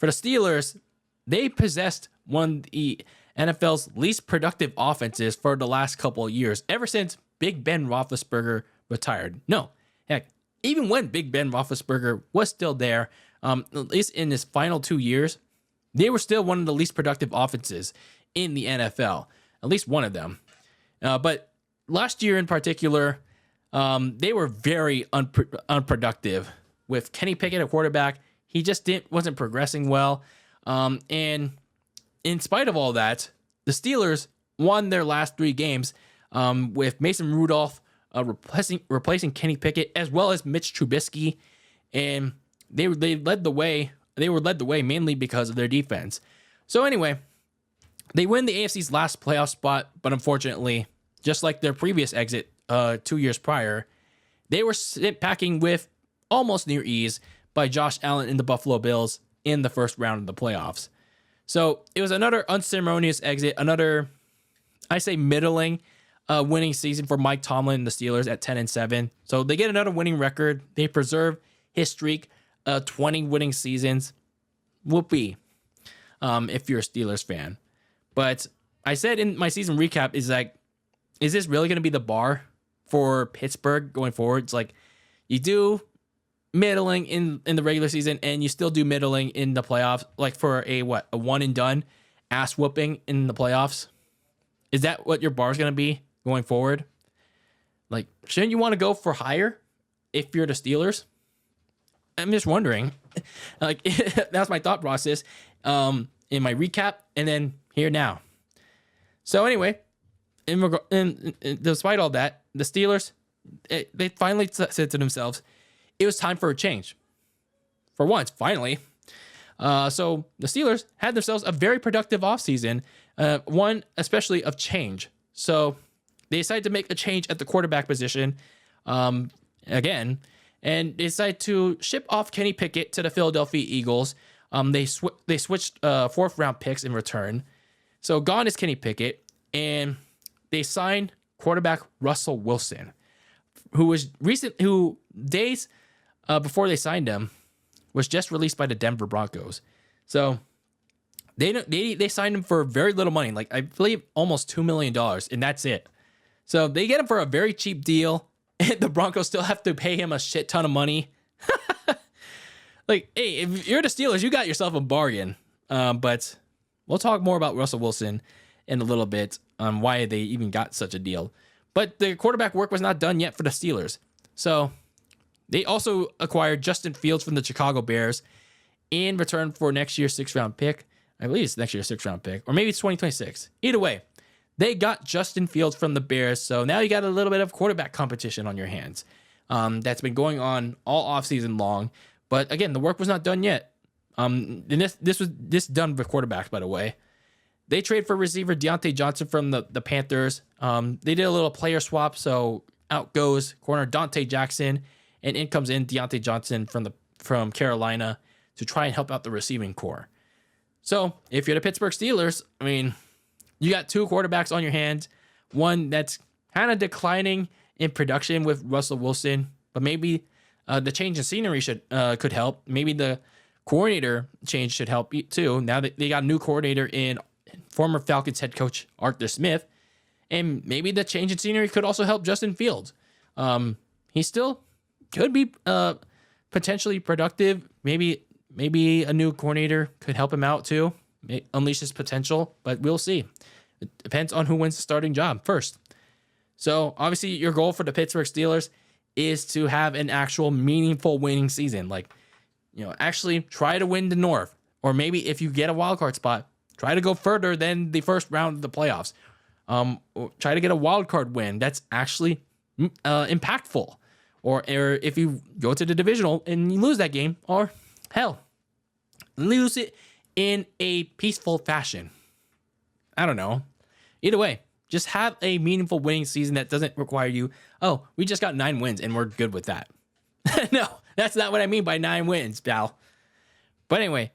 For the Steelers, they possessed one of the NFL's least productive offenses for the last couple of years, ever since Big Ben Roethlisberger retired. No, heck, even when Big Ben Roethlisberger was still there, at least in his final 2 years, they were still one of the least productive offenses in the NFL, at least one of them. But last year in particular, they were very unproductive with Kenny Pickett at quarterback. He just wasn't progressing well. And in spite of all that, the Steelers won their last 3 games with Mason Rudolph replacing Kenny Pickett, as well as Mitch Trubisky. And they led the way. They were led the way mainly because of their defense. So anyway, they win the AFC's last playoff spot, but unfortunately, just like their previous exit 2 years prior, they were packing with almost near ease by Josh Allen and the Buffalo Bills in the first round of the playoffs. So it was another unceremonious exit, another, I say, middling winning season for Mike Tomlin and the Steelers at 10-7. So they get another winning record. They preserve his streak, 20 winning seasons. Whoopee, if you're a Steelers fan. But I said in my season recap is this really going to be the bar for Pittsburgh going forward? It's like you do middling in the regular season and you still do middling in the playoffs, like for a one and done ass whooping in the playoffs. Is that what your bar is going to be going forward? Like, shouldn't you want to go for higher if you're the Steelers? I'm just wondering. Like, that's my thought process in my recap, and then here now. So anyway, despite all that, the Steelers, they finally said to themselves, it was time for a change. For once, finally. So the Steelers had themselves a very productive offseason, one especially of change. So they decided to make a change at the quarterback position again, and they decided to ship off Kenny Pickett to the Philadelphia Eagles. They switched 4th round picks in return. So gone is Kenny Pickett, and they signed quarterback Russell Wilson, who days before they signed him was just released by the Denver Broncos. So they signed him for very little money, like I believe almost $2 million, and that's it. So they get him for a very cheap deal, and the Broncos still have to pay him a shit ton of money. Like, hey, if you're the Steelers, you got yourself a bargain. But we'll talk more about Russell Wilson in a little bit on why they even got such a deal. But the quarterback work was not done yet for the Steelers. So they also acquired Justin Fields from the Chicago Bears in return for next year's 6th round pick. I believe it's next year's 6th round pick, or maybe it's 2026. Either way, they got Justin Fields from the Bears. So now you got a little bit of quarterback competition on your hands. That's been going on all offseason long. But again, the work was not done yet. And this was done with quarterbacks, by the way. They trade for receiver Deontay Johnson from the Panthers. They did a little player swap, so out goes corner Dante Jackson, and in comes in Deontay Johnson from Carolina to try and help out the receiving core. So if you're the Pittsburgh Steelers, I mean, you got 2 quarterbacks on your hands. One that's kind of declining in production with Russell Wilson, but maybe the change in scenery could help. Maybe the coordinator change should help too. Now that they got a new coordinator in former Falcons head coach Arthur Smith, and maybe the change in scenery could also help Justin Fields. He still could be potentially productive. Maybe a new coordinator could help him out too, unleash his potential, but we'll see. It depends on who wins the starting job first. So obviously your goal for the Pittsburgh Steelers is to have an actual meaningful winning season. Like, actually try to win the North, or maybe if you get a wild card spot, try to go further than the first round of the playoffs. Try to get a wild card win that's actually impactful. Or if you go to the divisional and you lose that game, or hell, lose it in a peaceful fashion. I don't know. Either way, just have a meaningful winning season that doesn't require you, oh, we just got 9 wins and we're good with that. No, that's not what I mean by 9 wins, pal. But anyway,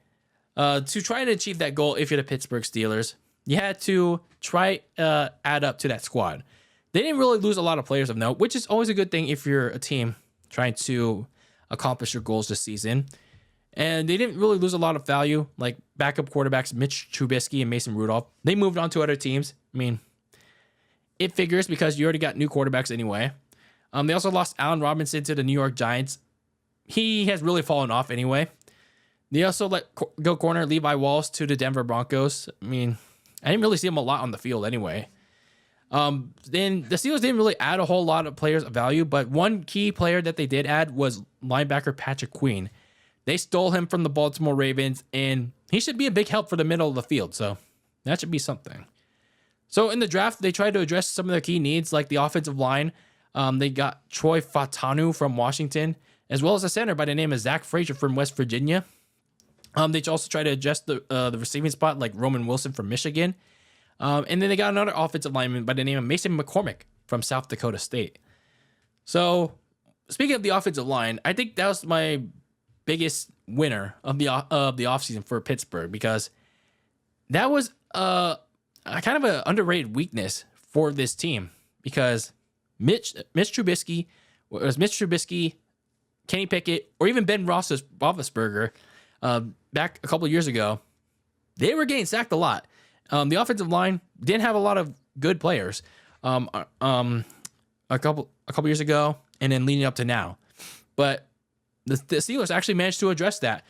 to try to achieve that goal, if you're the Pittsburgh Steelers, you had to try add up to that squad. They didn't really lose a lot of players of note, which is always a good thing if you're a team trying to accomplish your goals this season. And they didn't really lose a lot of value, like backup quarterbacks Mitch Trubisky and Mason Rudolph. They moved on to other teams. I mean, it figures because you already got new quarterbacks anyway. They also lost Allen Robinson to the New York Giants. He has really fallen off anyway. They also let go corner Levi Wallace to the Denver Broncos. I mean, I didn't really see him a lot on the field anyway. Then the Steelers didn't really add a whole lot of players of value, but one key player that they did add was linebacker Patrick Queen. They stole him from the Baltimore Ravens, and he should be a big help for the middle of the field, so that should be something. So in the draft, they tried to address some of their key needs, like the offensive line. They got Troy Fautanu from Washington, as well as a center by the name of Zach Frazier from West Virginia. They also tried to adjust the receiving spot, like Roman Wilson from Michigan. And then they got another offensive lineman by the name of Mason McCormick from South Dakota State. So speaking of the offensive line, I think that was my biggest winner of the offseason for Pittsburgh, because that was a kind of an underrated weakness for this team, because Mitch Trubisky, Kenny Pickett, or even Ben Roethlisberger back a couple of years ago, they were getting sacked a lot. The offensive line didn't have a lot of good players a couple years ago, and then leading up to now. But the Steelers actually managed to address that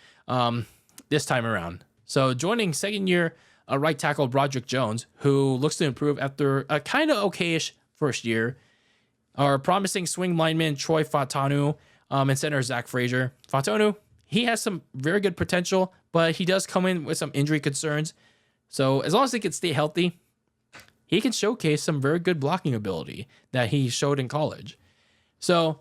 this time around. So joining second-year right tackle Broderick Jones, who looks to improve after a kind of okayish first year, are promising swing lineman Troy Fautanu and center Zach Frazier. Fautanu, he has some very good potential, but he does come in with some injury concerns. So as long as he can stay healthy, he can showcase some very good blocking ability that he showed in college. So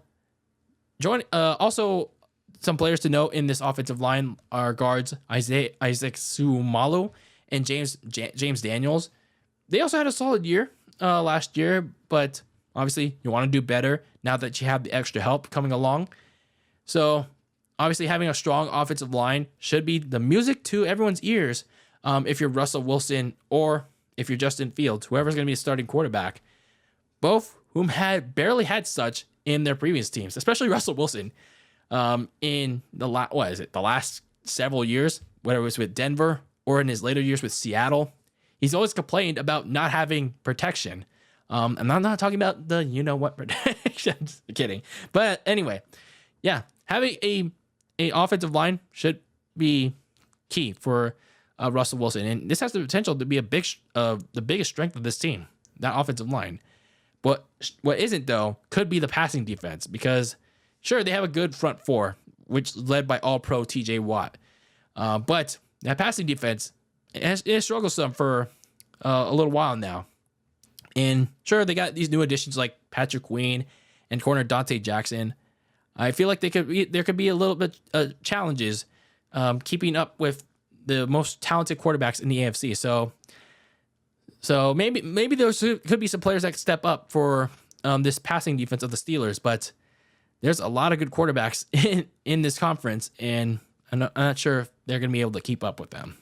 also some players to note in this offensive line are guards Isaac Sumalu and James Daniels. They also had a solid year last year, but obviously you want to do better now that you have the extra help coming along. So obviously having a strong offensive line should be the music to everyone's ears if you're Russell Wilson or if you're Justin Fields, whoever's going to be the starting quarterback, both whom had barely had such in their previous teams, especially Russell Wilson. In the last several years, whether it was with Denver or in his later years with Seattle, he's always complained about not having protection. And I'm not talking about the you-know-what protection. Just kidding. But anyway, yeah, having a offensive line should be key for Russell Wilson. And this has the potential to be the biggest strength of this team, that offensive line. But what isn't, though, could be the passing defense, because sure, they have a good front four, which is led by All-Pro TJ Watt. But that passing defense, it struggles some for a little while now. And sure, they got these new additions like Patrick Queen and corner Dante Jackson. I feel like there could be a little bit challenges keeping up with the most talented quarterbacks in the AFC. So maybe there could be some players that could step up for this passing defense of the Steelers, but there's a lot of good quarterbacks in this conference, and I'm not sure if they're going to be able to keep up with them.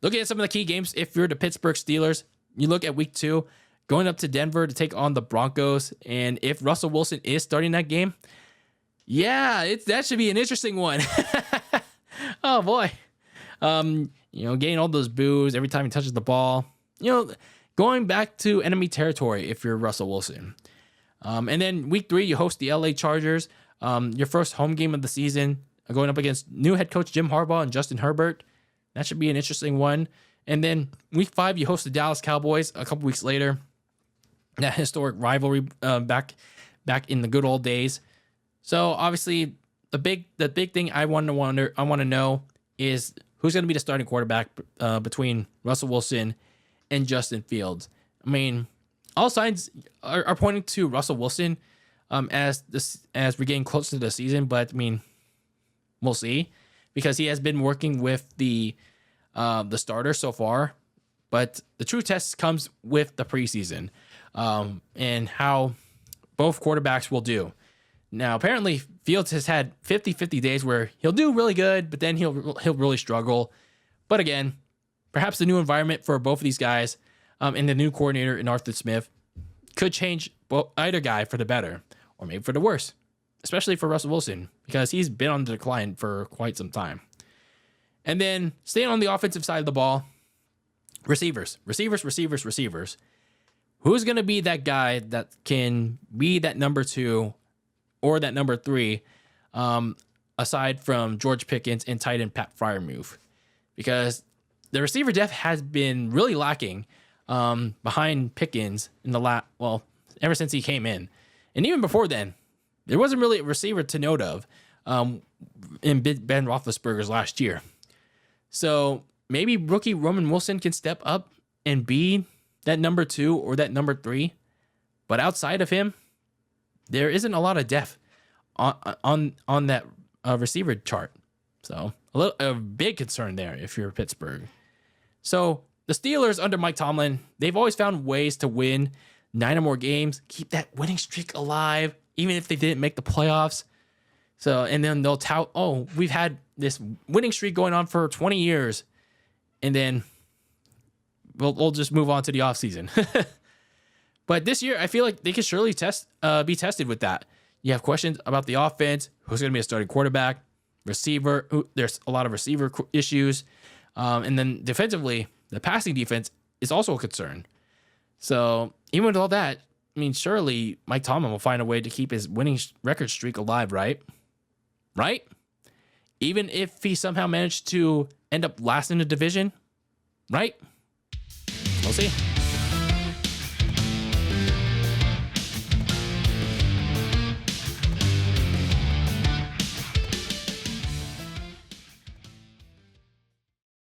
Looking at some of the key games, if you're the Pittsburgh Steelers, you look at week 2, going up to Denver to take on the Broncos, and if Russell Wilson is starting that game, yeah, that should be an interesting one. Oh boy. Getting all those boos every time he touches the ball, going back to enemy territory if you're Russell Wilson. And then week 3, you host the LA Chargers, your first home game of the season, going up against new head coach Jim Harbaugh and Justin Herbert. That should be an interesting one. And then week 5, you host the Dallas Cowboys a couple weeks later. That historic rivalry back in the good old days. So obviously the big thing I want to know is who's going to be the starting quarterback between Russell Wilson and Justin Fields. I mean, all signs are pointing to Russell Wilson as we're getting close to the season, but I mean, we'll see, because he has been working with the starter so far. But the true test comes with the preseason and how both quarterbacks will do. Now, apparently, Fields has had 50-50 days where he'll do really good, but then he'll really struggle. But again, perhaps the new environment for both of these guys and the new coordinator in Arthur Smith could change either guy for the better or maybe for the worse, especially for Russell Wilson, because he's been on the decline for quite some time. And then staying on the offensive side of the ball, receivers. Who's going to be that guy that can be that number 2 or that number 3, aside from George Pickens and tight end Pat Freiermuth? Because the receiver depth has been really lacking behind Pickens in the ever since he came in. And even before then, there wasn't really a receiver to note of in Ben Roethlisberger's last year. So maybe rookie Roman Wilson can step up and be that number 2 or that number 3. But outside of him, there isn't a lot of depth on that receiver chart. So a big concern there if you're Pittsburgh. So the Steelers under Mike Tomlin, they've always found ways to win 9 or more games, keep that winning streak alive, even if they didn't make the playoffs. So, and then they'll tout, we've had this winning streak going on for 20 years. And then we'll just move on to the offseason. But this year, I feel like they could surely be tested with that. You have questions about the offense, who's going to be a starting quarterback, receiver. There's a lot of receiver issues. And then defensively, the passing defense is also a concern. So even with all that, I mean, surely Mike Tomlin will find a way to keep his winning record streak alive, right? Right? Even if he somehow managed to end up last in the division, right? We'll see.